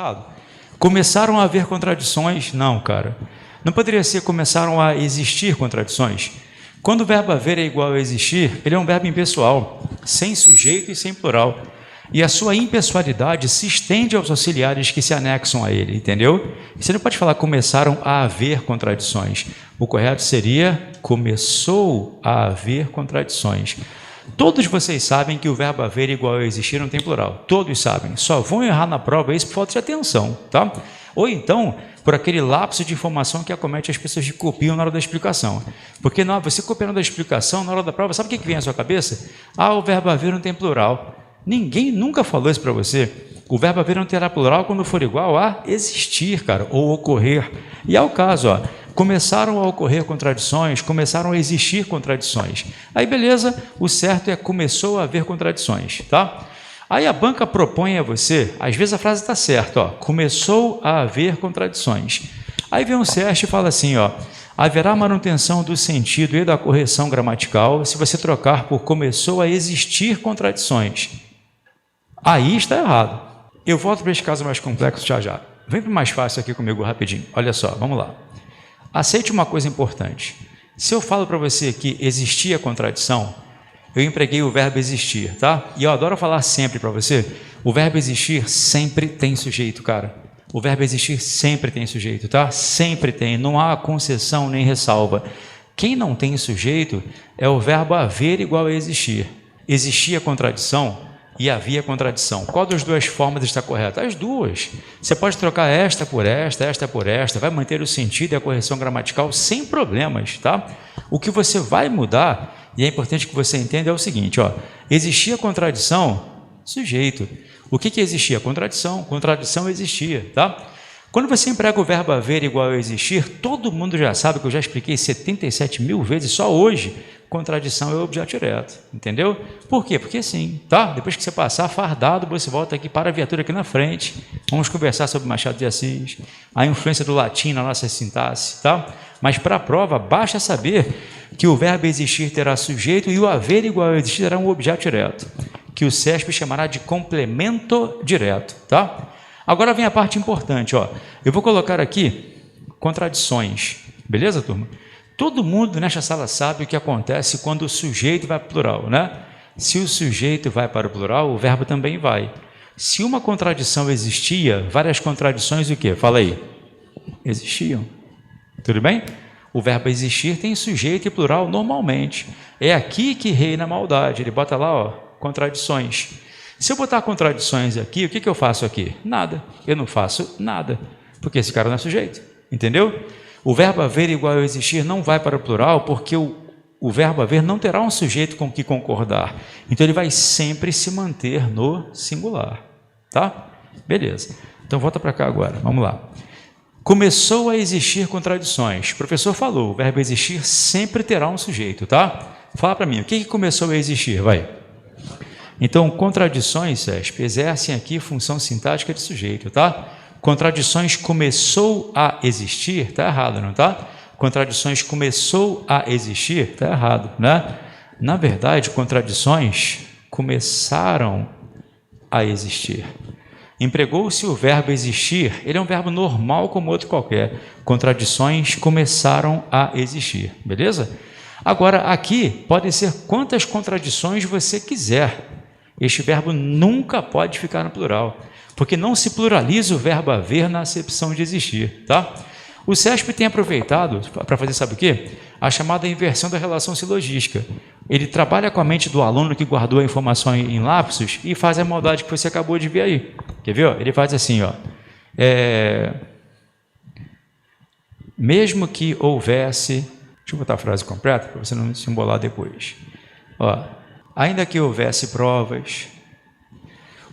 errado. Começaram a haver contradições? Não, cara. Não poderia ser começaram a existir contradições? Quando o verbo haver é igual a existir, ele é um verbo impessoal, sem sujeito e sem plural. E a sua impessoalidade se estende aos auxiliares que se anexam a ele, entendeu? Você não pode falar começaram a haver contradições. O correto seria começou a haver contradições. Todos vocês sabem que o verbo haver igual a existir não tem plural. Todos sabem. Só vão errar na prova isso por falta de atenção, tá? Ou então, por aquele lapso de informação que acomete as pessoas que copiam na hora da explicação. Porque você copiando da explicação, na hora da prova, sabe o que vem à sua cabeça? Ah, o verbo haver não tem plural. Ninguém nunca falou isso para você. O verbo haver não terá plural quando for igual a existir, cara, ou ocorrer. E é o caso, ó. Começaram a ocorrer contradições, começaram a existir contradições. Aí, beleza, o certo é começou a haver contradições, tá? Aí a banca propõe a você, às vezes a frase está certa, ó, começou a haver contradições. Aí vem um CESP e fala assim, ó, haverá manutenção do sentido e da correção gramatical se você trocar por começou a existir contradições. Aí está errado. Eu volto para esse caso mais complexo já já. Vem para o mais fácil aqui comigo rapidinho. Olha só, vamos lá. Aceite uma coisa importante. Se eu falo para você que existia contradição, eu empreguei o verbo existir, tá? E eu adoro falar sempre para você, o verbo existir sempre tem sujeito, cara. O verbo existir sempre tem sujeito, tá? Sempre tem, não há concessão nem ressalva. Quem não tem sujeito é o verbo haver igual a existir. Existia contradição e havia contradição. Qual das duas formas está correta? As duas. Você pode trocar esta por esta, vai manter o sentido e a correção gramatical sem problemas, tá? O que você vai mudar, e é importante que você entenda, é o seguinte, ó, existia contradição, sujeito. O que existia? Contradição. Contradição existia, tá? Quando você emprega o verbo haver igual a existir, todo mundo já sabe, que eu já expliquei 77 mil vezes só hoje, contradição é o objeto direto, entendeu? Por quê? Porque sim, tá? Depois que você passar fardado, você volta aqui para a viatura aqui na frente, vamos conversar sobre Machado de Assis, a influência do latim na nossa sintaxe, tá? Mas para a prova, basta saber que o verbo existir terá sujeito e o haver igual a existir terá um objeto direto, que o CESP chamará de complemento direto, tá? Agora vem a parte importante, ó. Eu vou colocar aqui contradições, beleza, turma? Todo mundo nesta sala sabe o que acontece quando o sujeito vai para o plural, né? Se o sujeito vai para o plural, o verbo também vai. Se uma contradição existia, várias contradições o quê? Fala aí. Existiam. Tudo bem? O verbo existir tem sujeito e plural normalmente. É aqui que reina a maldade. Ele bota lá, ó, contradições. Se eu botar contradições aqui, o que eu faço aqui? Nada. Eu não faço nada, porque esse cara não é sujeito. Entendeu? O verbo haver igual a existir não vai para o plural, porque o verbo haver não terá um sujeito com que concordar. Então, ele vai sempre se manter no singular. Tá? Beleza. Então, volta para cá agora. Vamos lá. Começou a existir contradições. O professor falou, o verbo existir sempre terá um sujeito, tá? Fala para mim, o que começou a existir? Vai. Então, contradições, CESP, exercem aqui função sintática de sujeito, tá? Contradições começou a existir, está errado, não tá? Contradições começou a existir, está errado, né? Na verdade, contradições começaram a existir. Empregou-se o verbo existir, ele é um verbo normal como outro qualquer. Contradições começaram a existir, beleza? Agora, aqui pode ser quantas contradições você quiser. Este verbo nunca pode ficar no plural, porque não se pluraliza o verbo haver na acepção de existir, tá? O CESP tem aproveitado para fazer, sabe o quê? A chamada inversão da relação silogística. Ele trabalha com a mente do aluno que guardou a informação em lapsos e faz a maldade que você acabou de ver aí. Quer ver? Ele faz assim, ó. Mesmo que houvesse... Deixa eu botar a frase completa para você não se embolar depois. Ó, ainda que houvesse provas...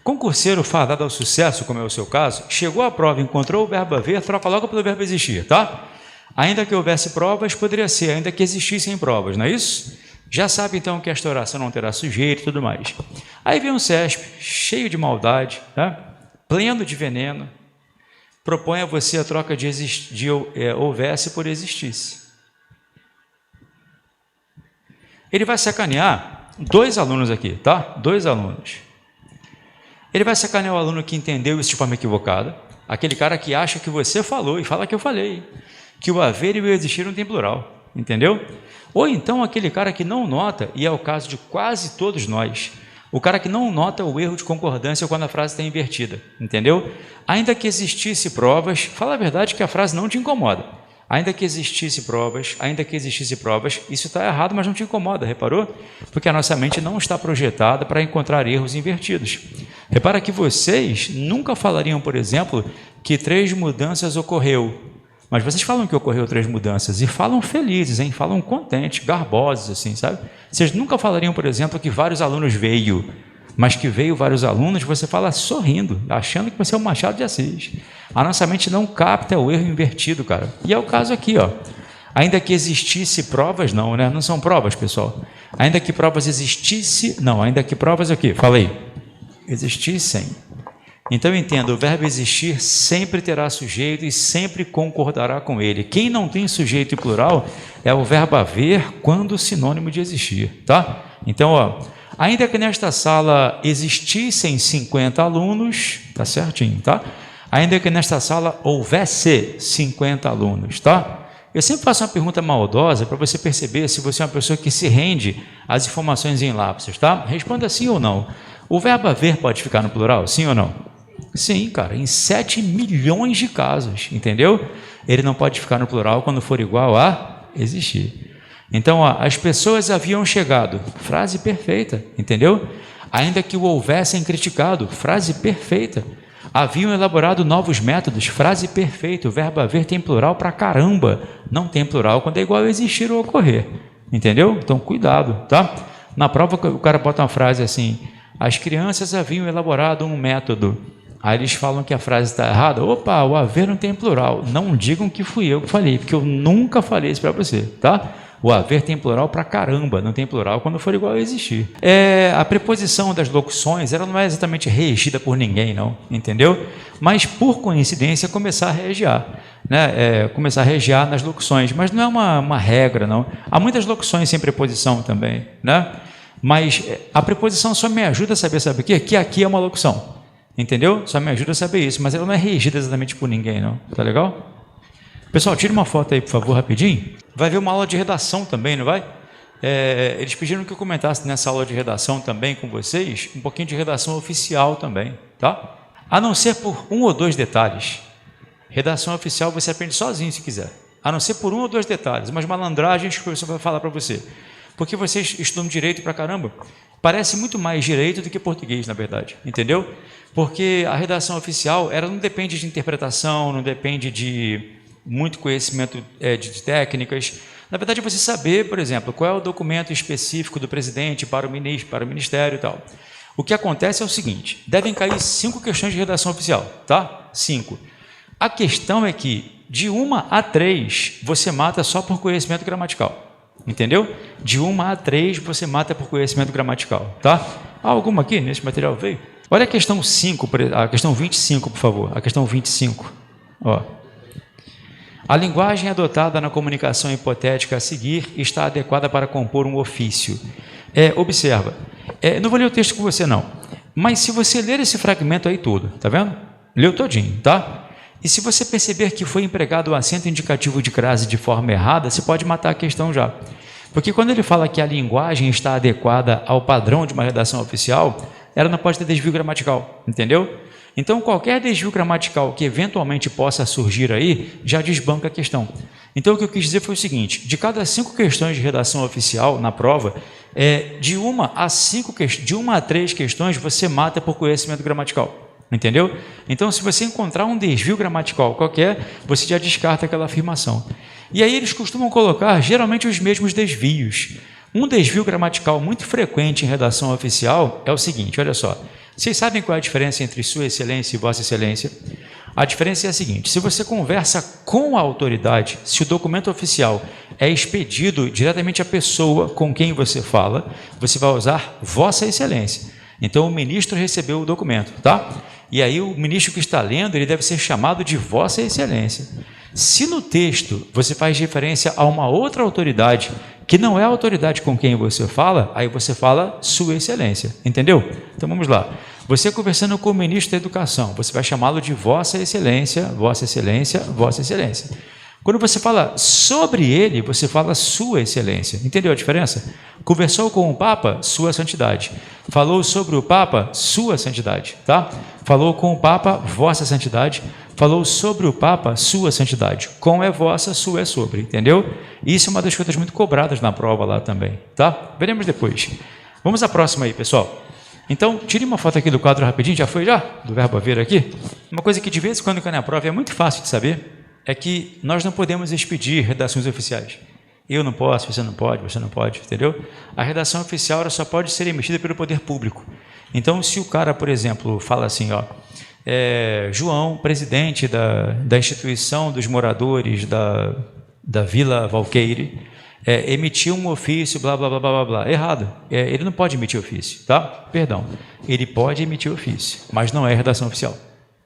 Concurseiro fadado ao sucesso, como é o seu caso, chegou à prova, encontrou o verbo haver, troca logo pelo verbo existir, tá? Ainda que houvesse provas, poderia ser, ainda que existissem provas, não é isso? Já sabe, então, que esta oração não terá sujeito e tudo mais. Aí vem um CESP, cheio de maldade, tá? Pleno de veneno, propõe a você a troca de houvesse por existisse. Ele vai sacanear dois alunos aqui, tá? Dois alunos. Ele vai sacanear o aluno que entendeu isso de forma equivocada, Aquele cara que acha que você falou e fala que eu falei, que o haver e o existir não tem plural, entendeu? Ou então aquele cara que não nota, e é o caso de quase todos nós, o cara que não nota o erro de concordância quando a frase está invertida, entendeu? Ainda que existisse provas, fala a verdade que a frase não te incomoda. Ainda que existisse provas, isso está errado, mas não te incomoda, reparou? Porque a nossa mente não está projetada para encontrar erros invertidos. Repara que vocês nunca falariam, por exemplo, que 3 mudanças ocorreu, mas vocês falam que ocorreu 3 mudanças e falam felizes, hein? Falam contentes, garbosos, assim, sabe? Vocês nunca falariam, por exemplo, que vários alunos veio, mas que veio vários alunos, você fala sorrindo, achando que você é o Machado de Assis. A nossa mente não capta o erro invertido, cara. E é o caso aqui, ó. Ainda que existisse provas, não, né? Não são provas, pessoal. Ainda que provas existisse, não. Ainda que provas o quê? Falei. Existissem. Então entenda, o verbo existir sempre terá sujeito e sempre concordará com ele. Quem não tem sujeito e plural é o verbo haver quando sinônimo de existir, tá? Então, ó, ainda que nesta sala existissem 50 alunos, tá certinho, tá? Ainda que nesta sala houvesse 50 alunos, tá? Eu sempre faço uma pergunta maldosa para você perceber se você é uma pessoa que se rende às informações em lapsos, tá? Responda sim ou não. O verbo haver pode ficar no plural, sim ou não? Sim, cara, em 7 milhões de casos, entendeu? Ele não pode ficar no plural quando for igual a existir. Então, ó, as pessoas haviam chegado, frase perfeita, entendeu? Ainda que o houvessem criticado, frase perfeita. Haviam elaborado novos métodos, frase perfeita. O verbo haver tem plural pra caramba, não tem plural quando é igual a existir ou ocorrer, entendeu? Então, cuidado, tá? Na prova o cara bota uma frase assim: as crianças haviam elaborado um método. Aí eles falam que a frase está errada. Opa, o haver não tem plural. Não digam que fui eu que falei, porque eu nunca falei isso para você, tá? O haver tem plural pra caramba, não tem plural quando for igual a existir. A preposição das locuções, ela não é exatamente regida por ninguém, não, entendeu? Mas, por coincidência, começar a regiar, né? Começar a regiar nas locuções, mas não é uma regra, não. Há muitas locuções sem preposição também, né? Mas a preposição só me ajuda a saber, sabe o quê? Que aqui é uma locução, entendeu? Só me ajuda a saber isso, mas ela não é regida exatamente por ninguém, não. Tá legal? Pessoal, tira uma foto aí, por favor, rapidinho. Vai ver uma aula de redação também, não vai? Eles pediram que eu comentasse nessa aula de redação também com vocês, um pouquinho de redação oficial também, tá? A não ser por 1 ou 2 detalhes. Redação oficial você aprende sozinho se quiser. A não ser por 1 ou 2 detalhes, umas malandragens que o professor vai falar para você. Porque vocês estudam direito pra caramba. Parece muito mais direito do que português, na verdade, entendeu? Porque a redação oficial, ela não depende de interpretação, não depende de muito conhecimento de técnicas. Na verdade, você saber, por exemplo, qual é o documento específico do presidente para o ministério e tal. O que acontece é o seguinte: devem cair 5 questões de redação oficial, tá? 5. A questão é que de 1 a 3 você mata só por conhecimento gramatical, entendeu? De 1 a 3 você mata por conhecimento gramatical, tá? Há alguma aqui nesse material veio? Olha a questão 5, a questão 25, por favor. A questão 25, ó. A linguagem adotada na comunicação hipotética a seguir está adequada para compor um ofício. Observa, não vou ler o texto com você não, mas se você ler esse fragmento aí todo, tá vendo? Leu todinho, tá? E se você perceber que foi empregado o acento indicativo de crase de forma errada, você pode matar a questão já. Porque quando ele fala que a linguagem está adequada ao padrão de uma redação oficial, ela não pode ter desvio gramatical, entendeu? Então, qualquer desvio gramatical que eventualmente possa surgir aí, já desbanca a questão. Então, o que eu quis dizer foi o seguinte: de cada 5 questões de redação oficial na prova, de 1 a 3 questões você mata por conhecimento gramatical, entendeu? Então, se você encontrar um desvio gramatical qualquer, você já descarta aquela afirmação. E aí eles costumam colocar geralmente os mesmos desvios. Um desvio gramatical muito frequente em redação oficial é o seguinte, olha só. Vocês sabem qual é a diferença entre Sua Excelência e Vossa Excelência? A diferença é a seguinte: se você conversa com a autoridade, se o documento oficial é expedido diretamente à pessoa com quem você fala, você vai usar Vossa Excelência. Então, o ministro recebeu o documento, tá? E aí, o ministro que está lendo, ele deve ser chamado de Vossa Excelência. Se no texto você faz referência a uma outra autoridade, que não é a autoridade com quem você fala, aí você fala Sua Excelência, entendeu? Então, vamos lá. Você conversando com o ministro da Educação, você vai chamá-lo de Vossa Excelência, Vossa Excelência, Vossa Excelência. Quando você fala sobre ele, você fala Sua Excelência. Entendeu a diferença? Conversou com o Papa, Sua Santidade. Falou sobre o Papa, Sua Santidade. Tá? Falou com o Papa, Vossa Santidade. Falou sobre o Papa, Sua Santidade. Com é vossa, sua é sobre. Entendeu? Isso é uma das coisas muito cobradas na prova lá também. Tá? Veremos depois. Vamos à próxima aí, pessoal. Então, tire uma foto aqui do quadro rapidinho. Já foi já? Do verbo haver aqui? Uma coisa que de vez em quando cai na prova é muito fácil de saber. É que nós não podemos expedir redações oficiais. Eu não posso, você não pode, entendeu? A redação oficial ela só pode ser emitida pelo poder público. Então, se o cara, por exemplo, fala assim, ó, João, presidente da instituição dos moradores da Vila Valqueire, emitiu um ofício, blá, blá, blá, blá, blá. Errado. Ele não pode emitir ofício, tá? Perdão. Ele pode emitir ofício, mas não é redação oficial.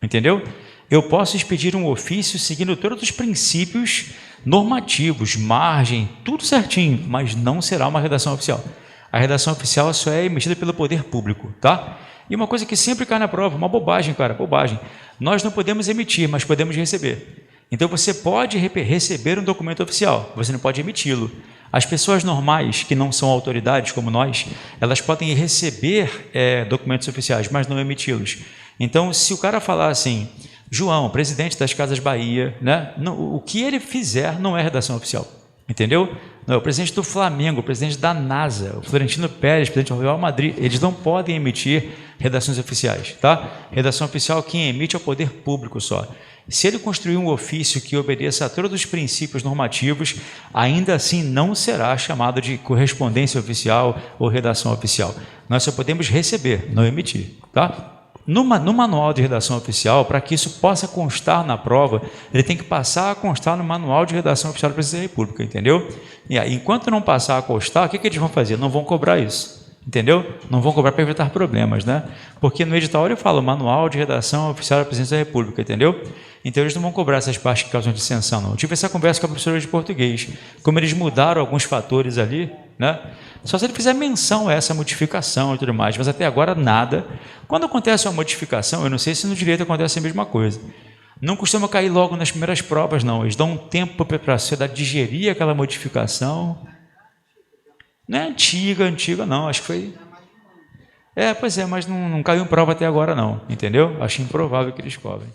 Entendeu? Eu posso expedir um ofício seguindo todos os princípios normativos, margem, tudo certinho, mas não será uma redação oficial. A redação oficial só é emitida pelo poder público, tá? E uma coisa que sempre cai na prova, uma bobagem, cara, bobagem. Nós não podemos emitir, mas podemos receber. Então você pode receber um documento oficial, você não pode emiti-lo. As pessoas normais, que não são autoridades como nós, elas podem receber documentos oficiais, mas não emiti-los. Então, se o cara falar assim, João, presidente das Casas Bahia, né? O que ele fizer não é redação oficial, entendeu? Não, o presidente do Flamengo, o presidente da NASA, o Florentino Pérez, presidente do Real Madrid, eles não podem emitir redações oficiais, tá? Redação oficial quem emite é o poder público só. Se ele construir um ofício que obedeça a todos os princípios normativos, ainda assim não será chamado de correspondência oficial ou redação oficial. Nós só podemos receber, não emitir, tá? No manual de redação oficial, para que isso possa constar na prova, ele tem que passar a constar no manual de redação oficial da Presidência da República, entendeu? E aí, enquanto não passar a constar, o que eles vão fazer? Não vão cobrar isso, entendeu? Não vão cobrar para evitar problemas, né? Porque no edital ele fala manual de redação oficial da Presidência da República, entendeu? Então eles não vão cobrar essas partes que causam dissensão, não. Eu tive essa conversa com a professora de português, como eles mudaram alguns fatores ali, né? Só se ele fizer menção a essa modificação e tudo mais, mas até agora nada. Quando acontece uma modificação, eu não sei se no direito acontece a mesma coisa. Não costuma cair logo nas primeiras provas, não. Eles dão um tempo para a sociedade digerir aquela modificação. Não é antiga não, acho que foi... pois é, mas não caiu em prova até agora não, entendeu? Acho improvável que eles cobrem.